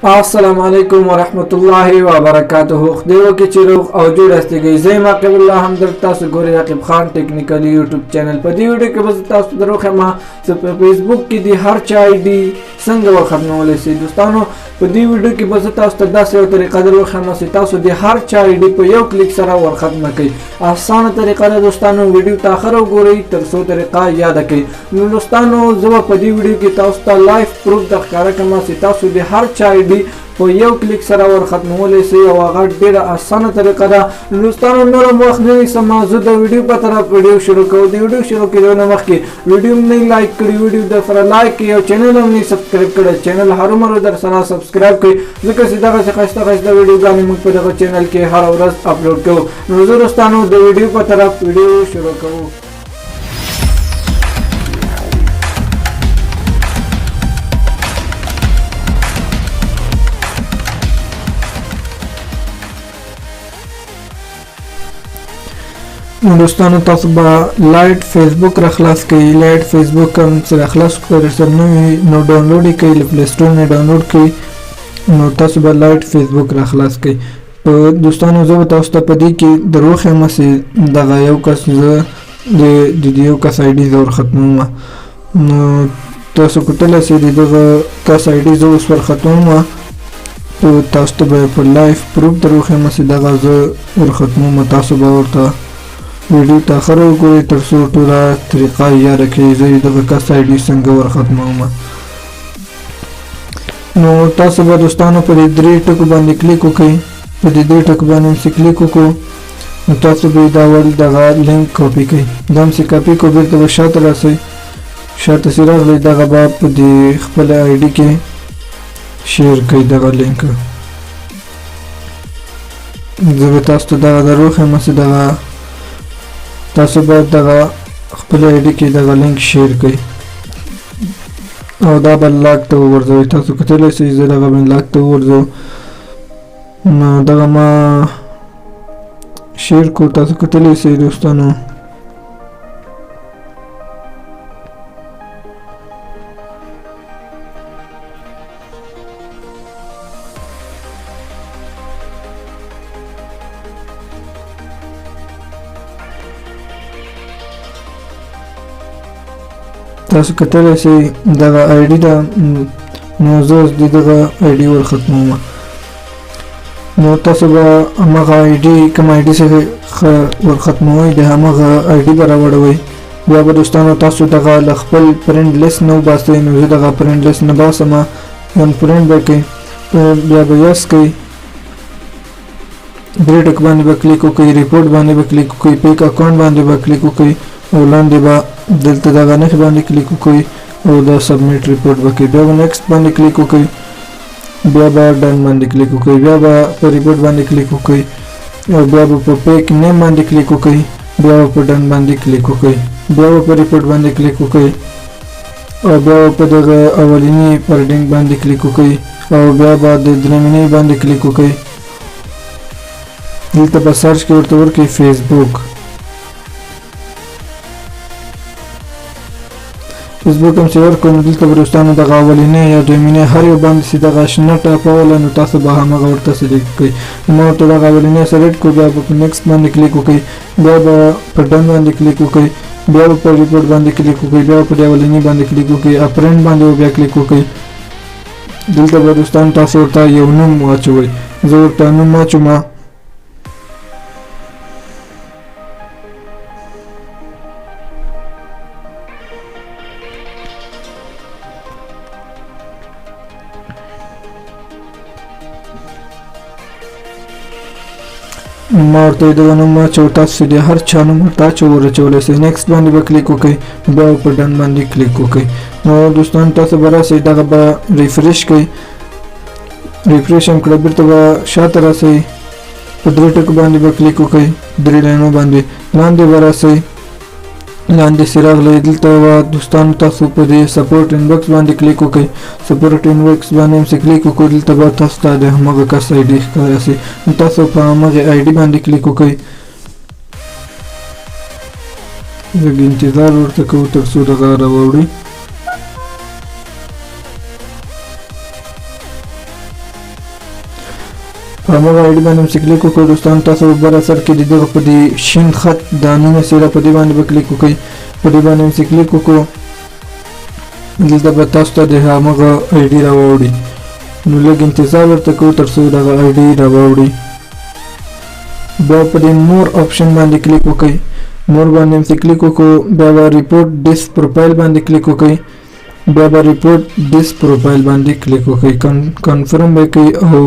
السلام علیکم ورحمت الله وبرکاته. خدای وکړي چې روغ او جوړ استګي. زه عاقب الله همدرد تاسو ګورئ عاقب خان ټیکنیکل یوټیوب چینل. په دې ویډیو کې به تاسو دروخه ما په فیسبوک کې د هر چا آی ډي څنګه ورختمولی شئ. دوستانو په دې ویډیو کې به تاسو ته داسې یو طریقه دروخم چې تاسو د هر چا آی ډي په یو کلیک سره ورختمه کړئ. اسانه طریقه ده دوستانو. ویډیو ته اخر وګورئ تر څو طریقه یاد کړئ. نو دوستانو زه په دې ویډیو کې تاسو ته لایف پروف د ښکاره کوم چې تاسو د هر چا آی ډي په یو کلیک سره ورختمولی شئ او هغه ډېره اسانه طریقه ده. دوستانو نور هم وخت نه نیسم، زه د ویډیو په طرف ویډیو شروع کوم. د ویډیو شروع کېدو نه مخکې ویډیو نه لایک کړئ، ویډیو در سره لایک کړئ او چینل هم نه سبسکرایب کړی. چینل هرومرو در سره سبسکرایب کړئ ځکه چې دغسې ښایسته ښایسته ویډیوګانې موږ په دغه چینل کې هره ورځ اپلوډ کوو. نو زه دوستانو د ویډیو په طرف ویډیو شروع کوو. دوستانو تاسو به لایټ فیسبوک را خلاص کړئ. لایټ فیسبوک هم چې را خلاص کړئ سره نو ډاونلوډ یې کړئ، له پلی سټور نه ډاونلوډ کړئ. نو تاسو به لایټ فیسبوک را خلاص کړئ. په دوستانو زه به تاسو ته په دې کې دروښیم چې دغه یو کس زه د یو کس آی ډي زه ورختموم. نو تاسو کتلی شئ د دغه کس آی ډي زه اوس ورختموم. تاسو ته به په لایف پروف دروښیم چې دغه زه ورختموم. تاسو به ورته ویډیو ته اخر وګورئ تر څو ټوله طریقه یاده کړئ زه دغه کس آی ډي څنګه ورختموم. نو تاسو به دوستانو په دې درې ټکو باندې کلیک وکړئ. په دې درې ټکو باندې چې کلیک وکړو نو تاسو به دا ول دغه لینک کاپي کړئ. دا هم چې کاپي کړو بېرته به شاته راسئ. شاته چې راغلی دغه به په دې خپل آی ډي کې شیر کړئ دغه لینک. زه به تاسو ته دغه دروښیم چې دغه تاسو باید دغه خپل آی ډي کې دغه لینک شیر کړئ او دا به لاک ته وغورځوئ. تاسو کتلی شئ زه دغه باندې لاک ته وغورځوم. نو دغه ما شیر کړو. تاسو کتلی شئ دوستانو. تاسو کتلی شئ دغه آی ډي ده. نو زه اوس د دغه آی ډي ورختموم. نو تاسو به همغه آی ډي کوم آی ډي څخه ورختموئ د همغه آی ډي به راوړوئ. بیا به دوستانو تاسو دغه له خپل فرینډ لیست نه وباسئ. نو زه دغه فرینډ لیست نه باسم. ان فرینډ به کړئ. بیا به یس کړئ. درې ټکو باندې به کلیک وکړئ. ریپورټ باندې به کلیک وکړئ. پیک اکاونټ باندې به کلیک وکړئ او لاندې به دلته دغه نښې باندې کلیک وکړئ او دا سبمیټ ریپورټ به کړئ. بیا به نیکسټ باندې کلیک وکړئ. بیا به ډن باندې کلیک وکړئ. بیا به په ریپورټ باندې کلیک وکړئ او بیا به په پیک نیم باندې کلیک وکړئ. بیا به په ډن باندې کلیک وکړئ. بیا به په ریپورټ باندې کلیک وکړئ او بیا به په دغه اولینی پرډینګ باندې کلیک وکړئ او بیا به د درېیمنۍ باندې کلیک وکړئ. دلته به سرچ کې ورته ورکړئ فیسبوک. فیسبوک هم چې ورکړو نو دلته به دوستانو دغه اولینۍ یا دویمنۍ هر یو باندې چې دغه شنه ټاپه وله نو تاسو به همغه ورته سلیکټ کړئ. ما ورته دغه اولینۍ سلیکټ کړو. بیا به په نیکسټ باندې کلیک وکړئ. بیا به په ډن باندې کلیک وکړئ. بیا به په ریپورټ باندې کلیک وکړئ. بیا به په دې اولینۍ باندې کلیک وکړئ. اپرنټ باندې بیا کلیک وکړئ. دلته به دوستانو تاسو ورته یو نوم واچوئ. زه ورته نوم واچوم. ما ورته دغه نوم واچوه. تاسو د هر چا نوم ورته ورچولی شئ. نیکسټ باندې به کلیک وکړئ. بیا په ډن باندې کلیک وکړئ. نو دوستان تاسو به راسئ دغه به ریفریش کړئ. ریفریش هم کړئ. بیرته به شاته راسئ. په درې ټکو باندې به کلیک وکړئ. درې لاینو باندې لاندې به راسئ. لاندې چې راغلی دلته به دوستانو تاسو په دې سپورټ انبکس باندې کلیک وکړئ. سپورټ انبکس باندې هم چې کلیک وکړئ دلته به تاسو ته د همغه کس آی ډي ښکاره شي. تاسو په همغه آی ډي باندې کلیک وکړئ. لږ انتظار ورته کوو تر څو دغه راوړي. په هغه آی ډي باندې هم کلیک وکړئ دوستانو. تاسو بر اثر کې دغه په دې شین خط دانونه سره په دې باندې به کلیک وکړئ. په دې باندې هم کلیک وکړو دلته به تاسو ته د هغه آی ډي راوړي. نو لږ انتظار ورته کوو تر څو دغه آی ډي راوړي. بیا په دې مور آپشن باندې کلیک وکړئ. مور باندې هم کلیک وکړو. بیا به ریپورټ ډیس پروفایل باندې کلیک وکړئ. بیا به ریپورټ ډیس پروفایل باندې کلیک وکړئ. کنفرم به کوي او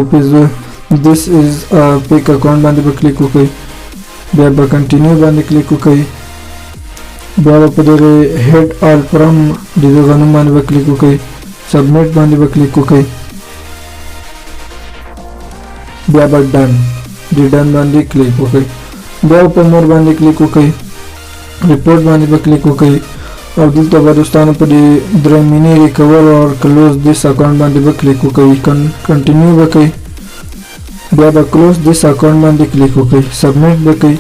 this is a fake account باندې به کلیک وکړئ. بیا به کنټینیو باندې کلیک وکړئ. بیا به په دې هیډ آل فرام دغه نوم باندې به کلیک وکړئ. سبمیټ باندې به کلیک وکړئ. بیا به ډن باندې کلیک وکړئ. بیا په مور باندې کلیک وکړئ. ریپورټ باندې به کلیک وکړئ او دلته به دوستانو په دې 3 مینی ریکور او کلوز دیس اکاونټ باندې به کلیک وکړئ. کنټینیو وکړئ. بیا به کلوز دیس اکاونټ باندې کلیک وکړئ. سبمیټ وکړئ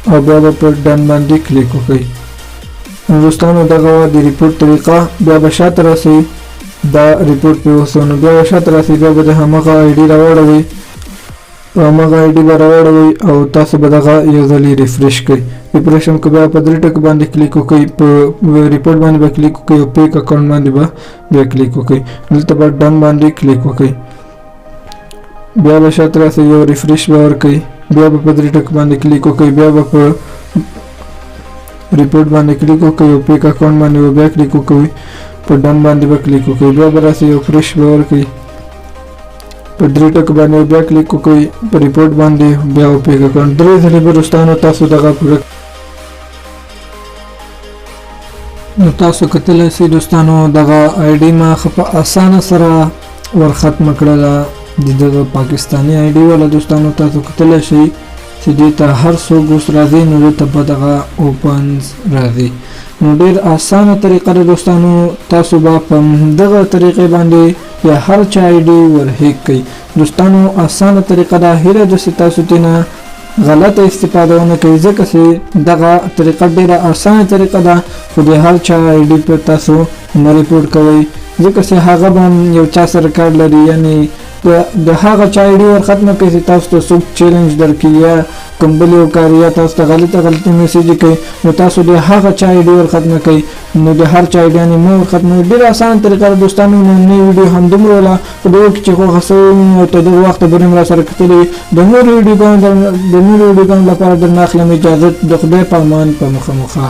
او بیا به په ډن باندې کلیک وکړئ. نو دوستانو دغه د ریپورټ طریقه. بیا به شاته راسئ دا ریپورټ په وسو. نو بیا به شاته راسئ. بیا به د همغه آی ډي راوړئ. همغه آی ډي به راوړئ او تاسو به دغه یو ځل ریفریش کړئ. ریفریش هم که بیا په 3 ټکو باندې کلیک وکړئ. په ریپورټ باندې به کلیک وکړئ او پیک اکاونټ باندې به بیا کلیک وکړئ. دلته به ډن باندې کلیک وکړئ. بیا به شاته راسئ یو ریفریش به ورکړئ. بیا به په 3 ټکو باندې کلیک وکړئ. بیا به په ریپورټ باندې کلیک وکړئ او پیک اکاونټ باندې بیا کلیک وکړئ. په ډن باندې به کلیک وکړئ. بیا به راسئ یو فریش به ورکړئ. په 3 ټکو باندې بیا کلیک وکړئ. په ریپورټ باندې بیا پیک اکاونټ 3 ځلې به دوستانو تاسو دغه پوره. نو تاسو کتلی شئ دوستانو دغه آی ډي ما په اسانه سره ور ختمه کړله. د پاکستاني آی ډي والا دوستانو تاسو کتلی شئ چې دې ته هر څوک اوس راځي نو دې ته به دغه اوپنز راځي. نو ډېر اسانه طریقه ده دوستانو. تاسو به په دغه طریقې باندې یا هر چا آی ډي ور هیک کړئ. دوستانو اسانه طریقه ده. هیله ده چې تاسو ترې غلطه استفاده ونه کوئ ځکه چې دغه طریقه ډېره اسانه طریقه ده خو د هر چا آی ډي په تاسو نه ریپورټ کوئ ځکه چې هغه به یو چا سره کار لري. یعنې د هغه چا آی ډي ور ختمه کوي چې تاسو ته څوک چیلنج درکړي یا کوم بل یو کار یا تاسو ته غلطه میسیج کوي نو تاسو د هغه چا آی ډي ور ختمه کوي. نو د هر چا آی ډي مو ور ختمه. ډېره اسانه طریقه ده دوستانو. نن ویډیو همدومره وله په دغه کې چې خوښه شوې او تر دغه وخته پورې مو راسره کتلي. د نورو ویډیوګانو لپاره درنه اخلم اجازه. د خدای په امان. په مخه.